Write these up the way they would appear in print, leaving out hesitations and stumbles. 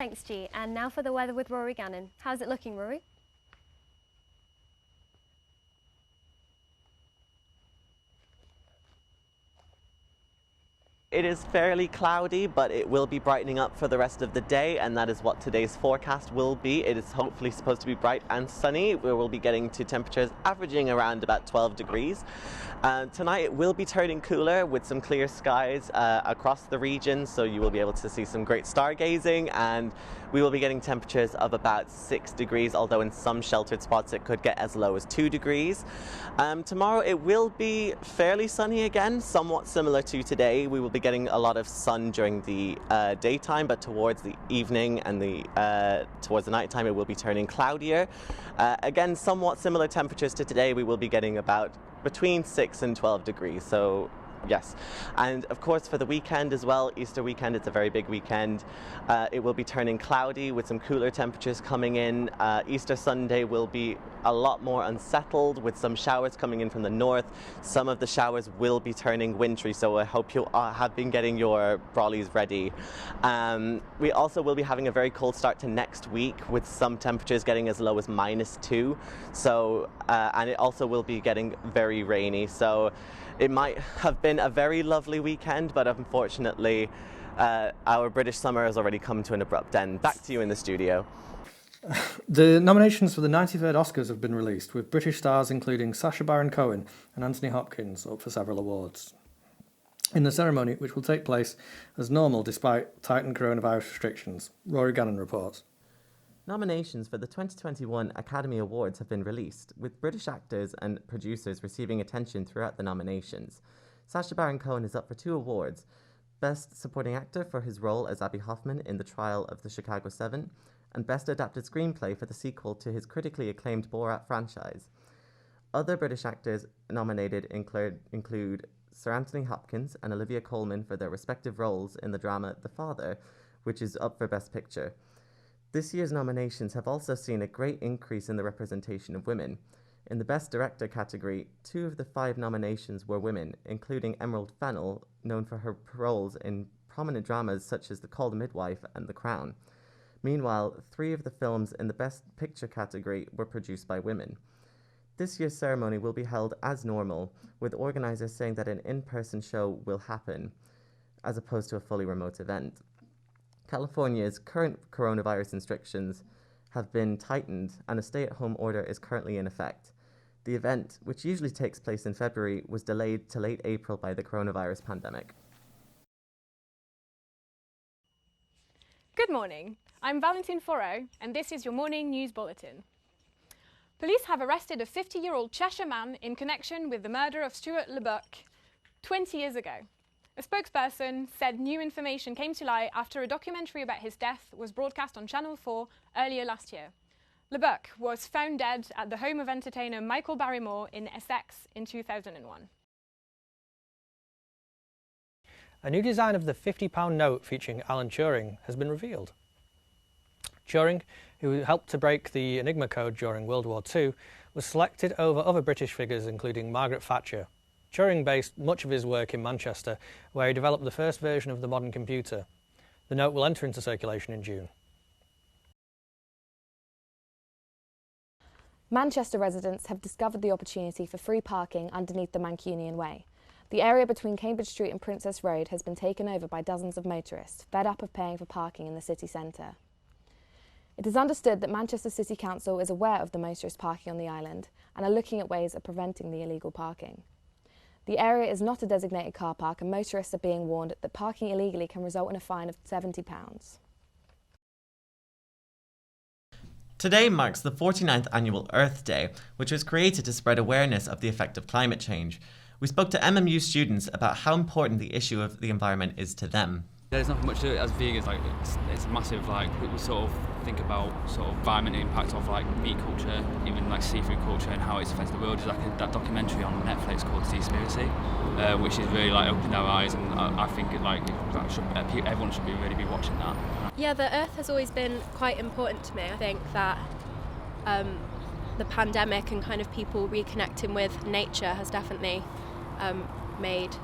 Thanks, G. And now for the weather with Rory Gannon. How's it looking, Rory? It is fairly cloudy, but it will be brightening up for the rest of the day, and that is what today's forecast will be. It is hopefully supposed to be bright and sunny. We will be getting to temperatures averaging around about 12 degrees. Tonight it will be turning cooler with some clear skies across the region, so you will be able to see some great stargazing, and we will be getting temperatures of about 6 degrees, although in some sheltered spots it could get as low as 2 degrees. Tomorrow it will be fairly sunny again, somewhat similar to today. We will be getting a lot of sun during the daytime, but towards the evening and towards the nighttime it will be turning cloudier. Again, somewhat similar temperatures to today. We will be getting about between 6 and 12 degrees, so yes. And of course for the weekend as well, Easter weekend, it's a very big weekend. It will be turning cloudy with some cooler temperatures coming in. Easter Sunday will be a lot more unsettled with some showers coming in from the north. Some of the showers will be turning wintry, so I hope you have been getting your brollies ready. We also will be having a very cold start to next week with some temperatures getting as low as -2. So, and it also will be getting very rainy. So it might have been a very lovely weekend, but unfortunately our British summer has already come to an abrupt end. Back to you in the studio. The nominations for the 93rd Oscars have been released, with British stars including Sacha Baron Cohen and Anthony Hopkins up for several awards. In the ceremony, which will take place as normal despite tightened coronavirus restrictions, Rory Gannon reports. Nominations for the 2021 Academy Awards have been released, with British actors and producers receiving attention throughout the nominations. Sacha Baron Cohen is up for 2 awards: Best Supporting Actor for his role as Abby Hoffman in The Trial of the Chicago 7, and Best Adapted Screenplay for the sequel to his critically acclaimed Borat franchise. Other British actors nominated include Sir Anthony Hopkins and Olivia Colman for their respective roles in the drama The Father, which is up for Best Picture. This year's nominations have also seen a great increase in the representation of women. In the Best Director category, 2 of the 5 nominations were women, including Emerald Fennell, known for her roles in prominent dramas such as The Called Midwife and The Crown. Meanwhile, 3 of the films in the Best Picture category were produced by women. This year's ceremony will be held as normal, with organisers saying that an in-person show will happen, as opposed to a fully remote event. California's current coronavirus restrictions have been tightened, and a stay-at-home order is currently in effect. The event, which usually takes place in February, was delayed to late April by the coronavirus pandemic. Good morning. I'm Valentine Forrow, and this is your morning news bulletin. Police have arrested a 50-year-old Cheshire man in connection with the murder of Stuart Lubbock 20 years ago. A spokesperson said new information came to light after a documentary about his death was broadcast on Channel 4 earlier last year. Lubbock was found dead at the home of entertainer Michael Barrymore in Essex in 2001. A new design of the £50 note featuring Alan Turing has been revealed. Turing, who helped to break the Enigma code during World War II, was selected over other British figures including Margaret Thatcher. Turing based much of his work in Manchester, where he developed the first version of the modern computer. The note will enter into circulation in June. Manchester residents have discovered the opportunity for free parking underneath the Mancunian Way. The area between Cambridge Street and Princess Road has been taken over by dozens of motorists, fed up of paying for parking in the city centre. It is understood that Manchester City Council is aware of the motorist parking on the island and are looking at ways of preventing the illegal parking. The area is not a designated car park, and motorists are being warned that parking illegally can result in a fine of £70. Today marks the 49th annual Earth Day, which was created to spread awareness of the effect of climate change. We spoke to MMU students about how important the issue of the environment is to them. There's nothing much to do as vegans. Like it's massive. Like we sort of think about sort of environmental impact of like meat culture, even like seafood culture, and how it's affected the world. There's like that documentary on Netflix called Seaspiracy, which is really like opened our eyes, and I think everyone should really be watching that. Yeah, the Earth has always been quite important to me. I think that the pandemic and kind of people reconnecting with nature has definitely made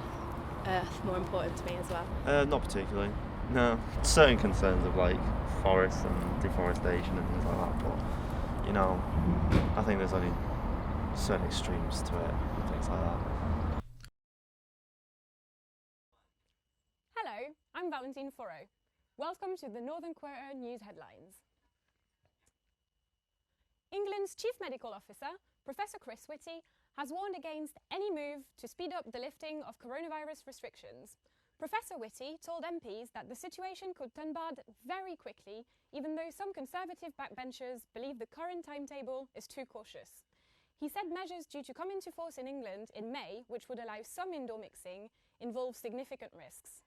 Earth more important to me as well. Not particularly. No, certain concerns of like forests and deforestation and things like that, but you know, I think there's only certain extremes to it and things like that. Hello, I'm Valentine Forrow. Welcome to the Northern Quarter News Headlines. England's Chief Medical Officer, Professor Chris Whitty, has warned against any move to speed up the lifting of coronavirus restrictions. Professor Whitty told MPs that the situation could turn bad very quickly, even though some Conservative backbenchers believe the current timetable is too cautious. He said measures due to come into force in England in May, which would allow some indoor mixing, involve significant risks.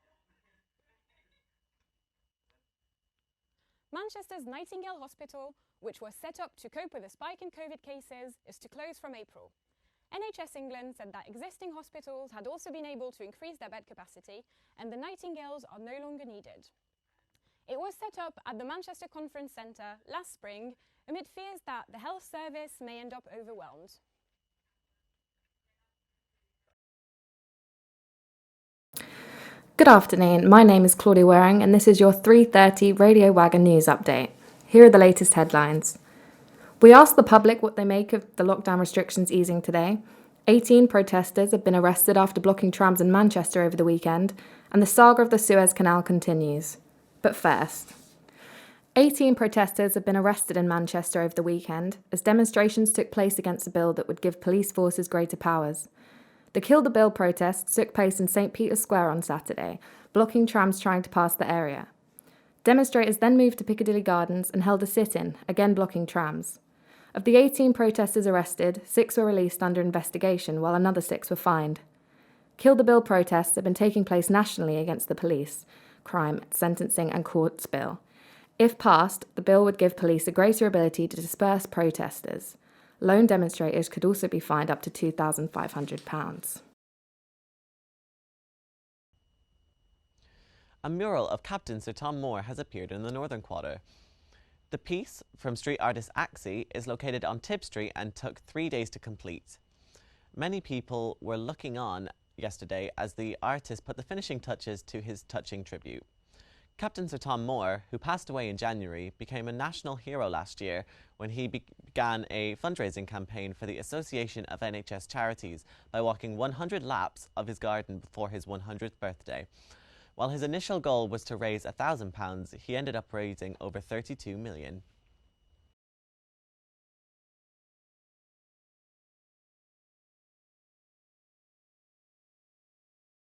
Manchester's Nightingale Hospital, which was set up to cope with a spike in COVID cases, is to close from April. NHS England said that existing hospitals had also been able to increase their bed capacity and the Nightingales are no longer needed. It was set up at the Manchester Conference Centre last spring amid fears that the health service may end up overwhelmed. Good afternoon, my name is Claudia Waring and this is your 3:30 Radio Wagon News Update. Here are the latest headlines. We asked the public what they make of the lockdown restrictions easing today. 18 protesters have been arrested after blocking trams in Manchester over the weekend, and the saga of the Suez Canal continues. But first, 18 protesters have been arrested in Manchester over the weekend as demonstrations took place against a bill that would give police forces greater powers. The Kill the Bill protests took place in St. Peter's Square on Saturday, blocking trams trying to pass the area. Demonstrators then moved to Piccadilly Gardens and held a sit-in, again blocking trams. Of the 18 protesters arrested, 6 were released under investigation, while another 6 were fined. Kill the Bill protests have been taking place nationally against the police, crime, sentencing and courts bill. If passed, the bill would give police a greater ability to disperse protesters. Lone demonstrators could also be fined up to £2,500. A mural of Captain Sir Tom Moore has appeared in the Northern Quarter. The piece, from street artist Axie, is located on Tib Street and took 3 days to complete. Many people were looking on yesterday as the artist put the finishing touches to his touching tribute. Captain Sir Tom Moore, who passed away in January, became a national hero last year when he began a fundraising campaign for the Association of NHS Charities by walking 100 laps of his garden before his 100th birthday. While his initial goal was to raise £1,000, he ended up raising over £32 million.